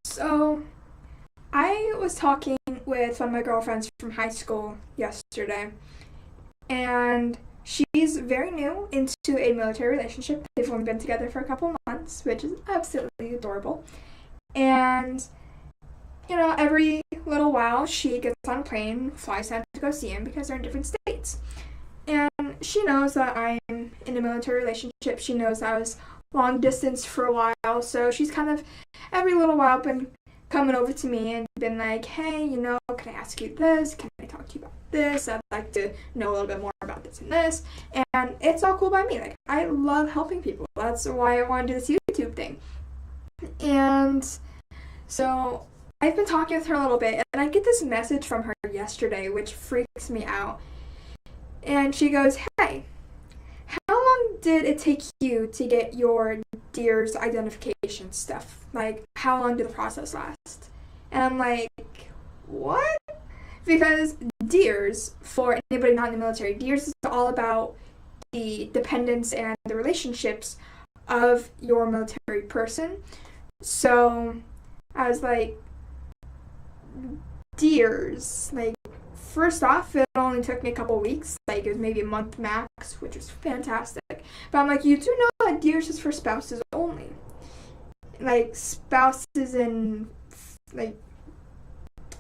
So, I was talking with one of my girlfriends from high school yesterday, and she's very new into a military relationship. They've only been together for a couple months, which is absolutely adorable. And, every little while she gets on a plane, flies out to go see him because they're in different states. And she knows that I'm in a military relationship. She knows I was long distance for a while, so she's kind of every little while been coming over to me and been like, hey, can I ask you this? Can I talk to you about this? I'd like to know a little bit more about this and this. And it's all cool by me. Like, I love helping people. That's why I want to do this YouTube thing. And so I've been talking with her a little bit, and I get this message from her yesterday, which freaks me out. And she goes, hey, how long did it take you to get your deer's identification stuff? Like, how long did the process last? And I'm like, what? Because deers, for anybody not in the military, deers is all about the dependence and the relationships of your military person. So I was like, deers, like, first off, it only took me a couple weeks. Like, it was maybe a month max, which was fantastic. But I'm like, you do know that deers is for spouses only. Like, spouses and, like,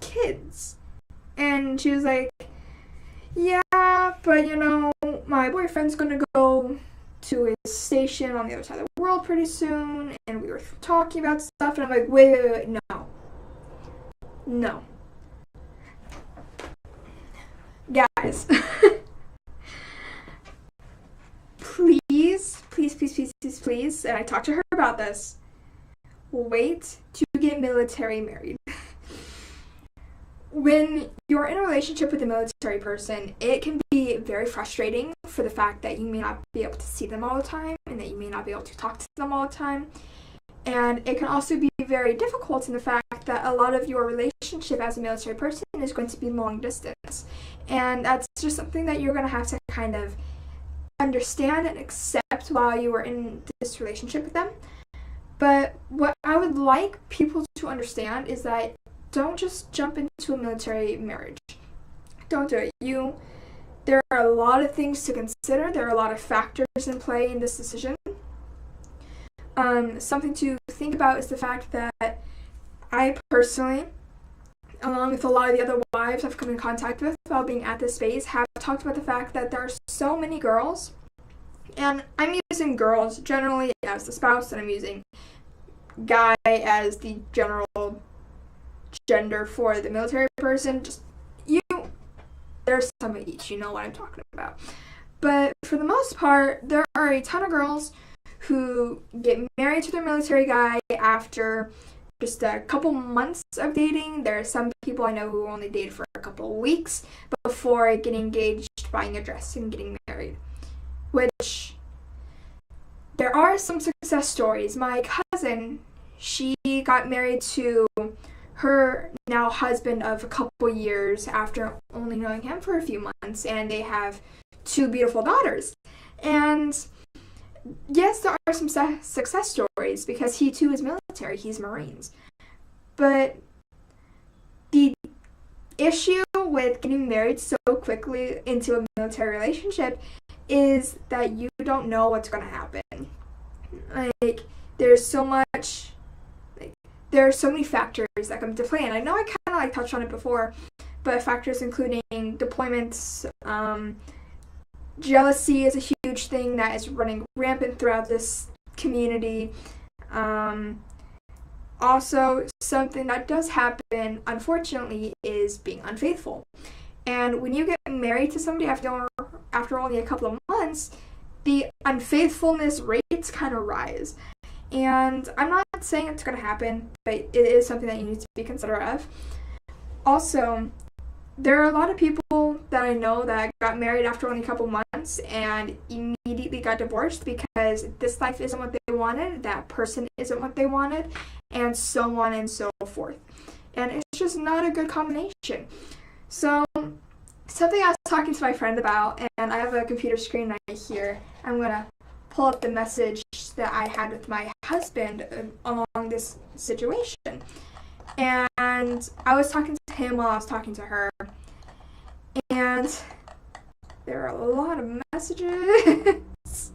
kids. And she was like, yeah, but, my boyfriend's gonna go to his station on the other side of the world pretty soon. And we were talking about stuff. And I'm like, wait, no. No. Guys, please, and I talked to her about this, wait to get military married. When you're in a relationship with a military person, it can be very frustrating for the fact that you may not be able to see them all the time and that you may not be able to talk to them all the time. And it can also be very difficult in the fact that a lot of your relationship as a military person is going to be long distance. And that's just something that you're going to have to kind of understand and accept while you are in this relationship with them. But what I would like people to understand is that don't just jump into a military marriage. Don't do it. There are a lot of things to consider. There are a lot of factors in play in this decision. Something to think about is the fact that I personally, along with a lot of the other wives I've come in contact with while being at this space, have talked about the fact that there are so many girls, and I'm using girls generally as the spouse, and I'm using guy as the general gender for the military person. There's some of each, you know what I'm talking about. But for the most part, there are a ton of girls who get married to their military guy after just a couple months of dating. There are some people I know who only dated for a couple of weeks before getting engaged, buying a dress, and getting married. Which, there are some success stories. My cousin, she got married to her now husband of a couple years after only knowing him for a few months, and they have 2 beautiful daughters. And yes, there are some success stories because he too is military, he's Marines. But the issue with getting married so quickly into a military relationship is that you don't know what's going to happen. Like, there are so many factors that come into play, and I know I kind of touched on it before, but factors including deployments, jealousy is a huge thing that is running rampant throughout this community. Also, something that does happen, unfortunately, is being unfaithful. And when you get married to somebody after only a couple of months, the unfaithfulness rates kind of rise. And I'm not saying it's going to happen, but it is something that you need to be considerate of. Also, there are a lot of people that I know that got married after only a couple months and immediately got divorced because this life isn't what they wanted, that person isn't what they wanted, and so on and so forth. And it's just not a good combination. So, something I was talking to my friend about, and I have a computer screen right here. I'm going to pull up the message that I had with my husband along this situation. And I was talking to him while I was talking to her. And there are a lot of messages.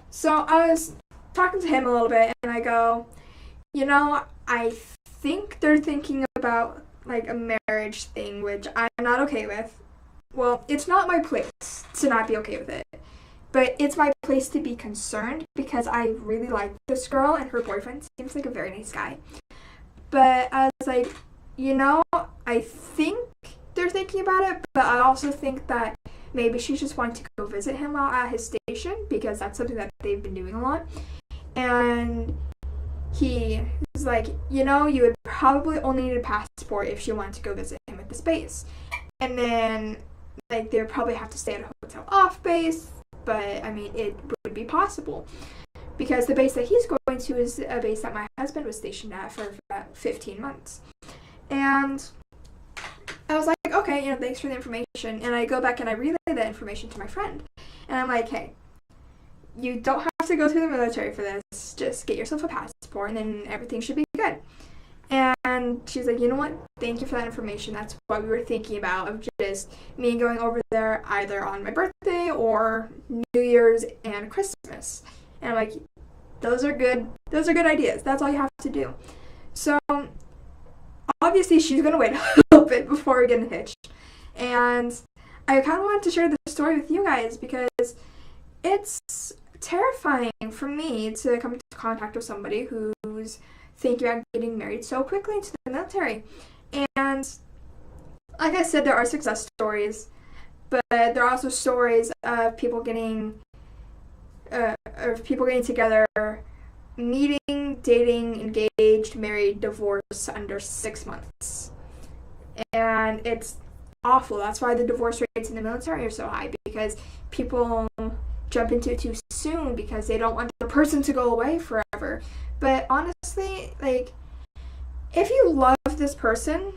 So I was talking to him a little bit, and I go, I think they're thinking about like a marriage thing, which I'm not okay with. Well, it's not my place to not be okay with it, but it's my place to be concerned because I really like this girl, and her boyfriend seems like a very nice guy. But I was like, I think they're thinking about it, but I also think that maybe she's just wanting to go visit him while at his station because that's something that they've been doing a lot. And he was like, you would probably only need a passport if she wanted to go visit him at the base. And then, like, they would probably have to stay at a hotel off base, but, I mean, it would be possible. Because the base that he's going to is a base that my husband was stationed at for about 15 months. And I was like, okay, thanks for the information. And I go back and I relay that information to my friend. And I'm like, hey, you don't have to go through the military for this. Just get yourself a passport and then everything should be good. And she's like, you know what? Thank you for that information. That's what we were thinking about, of just me going over there either on my birthday or New Year's and Christmas. And I'm like, those are good ideas. That's all you have to do. So obviously she's going to wait a little bit before we get hitched. And I kind of wanted to share this story with you guys because it's terrifying for me to come into contact with somebody who's thinking about getting married so quickly into the military. And like I said, there are success stories, but there are also stories of people getting together, meeting, dating, engaged, married, divorced under 6 months. And it's awful. That's why the divorce rates in the military are so high, because people jump into it too soon because they don't want the person to go away forever. But honestly, like, if you love this person,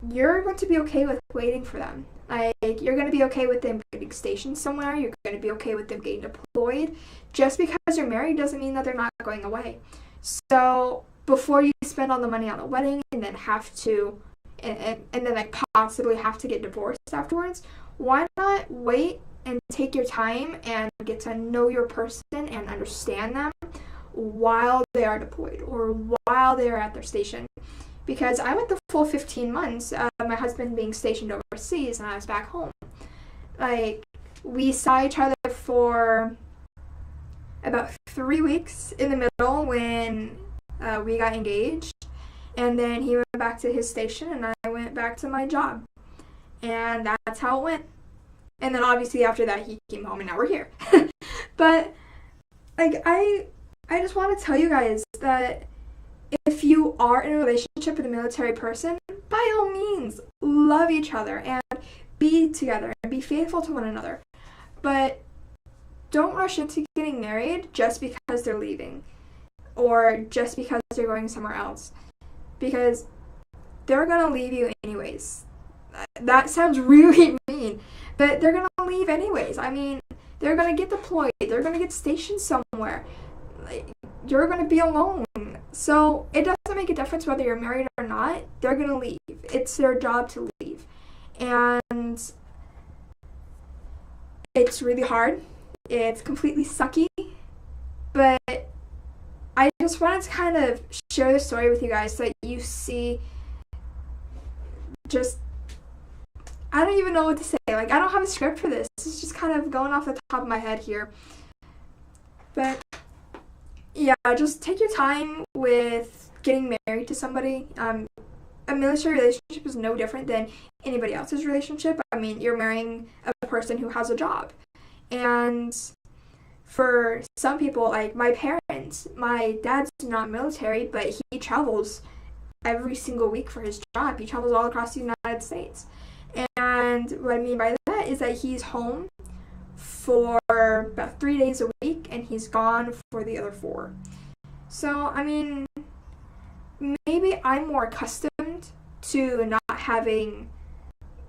you're going to be okay with waiting for them. Like, you're going to be okay with them getting stationed somewhere. You're going to be okay with them getting deployed. Just because you're married doesn't mean that they're not going away. So before you spend all the money on the wedding and then have to, and then like possibly have to get divorced afterwards, why not wait and take your time and get to know your person and understand them while they are deployed or while they are at their station? Because I went the full 15 months, my husband being stationed overseas, and I was back home. Like, we saw each other for about 3 weeks in the middle when we got engaged. And then he went back to his station, and I went back to my job. And that's how it went. And then obviously after that, he came home, and now we're here. But, like, I just want to tell you guys that if you are in a relationship with a military person, by all means, love each other and be together and be faithful to one another. But don't rush into getting married just because they're leaving or just because they're going somewhere else, because they're going to leave you anyways. That sounds really mean, but they're going to leave anyways. I mean, they're going to get deployed. They're going to get stationed somewhere. Like, you're going to be alone. So it doesn't make a difference whether you're married or not. They're going to leave. It's their job to leave. And it's really hard. It's completely sucky. But I just wanted to kind of share this story with you guys so that you see just, I don't even know what to say. Like, I don't have a script for this. This is just kind of going off the top of my head here. But yeah, just take your time with getting married to somebody. A military relationship is no different than anybody else's relationship. I mean, you're marrying a person who has a job. And for some people, like my parents, my dad's not military, but he travels every single week for his job. He travels all across the United States. And what I mean by that is that he's home for about 3 days a week, and he's gone for the other 4. So, I mean, maybe I'm more accustomed to not having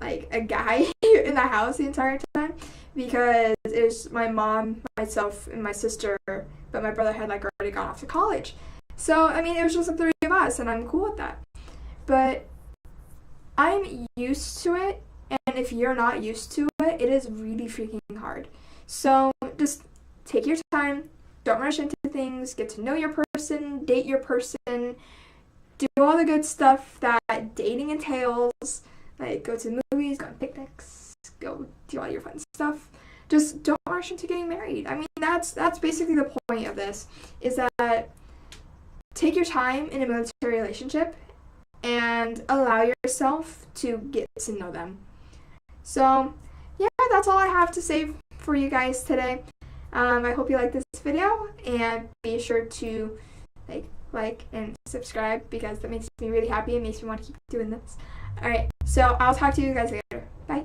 like a guy in the house the entire time, because it was my mom, myself, and my sister, but my brother had like already gone off to college. So I mean, it was just the three of us, and I'm cool with that. But I'm used to it, and if you're not used to it, it is really freaking hard. So just take your time, don't rush into things, get to know your person, date your person, do all the good stuff that dating entails, like go to movies, go on picnics, go do all your fun stuff. Just don't rush into getting married. I mean, that's basically the point of this, is that take your time in a military relationship and allow yourself to get to know them. So yeah, that's all I have to say for you guys today. I hope you like this video, and be sure to like and subscribe, because that makes me really happy and makes me want to keep doing this. Alright, so I'll talk to you guys later. Bye.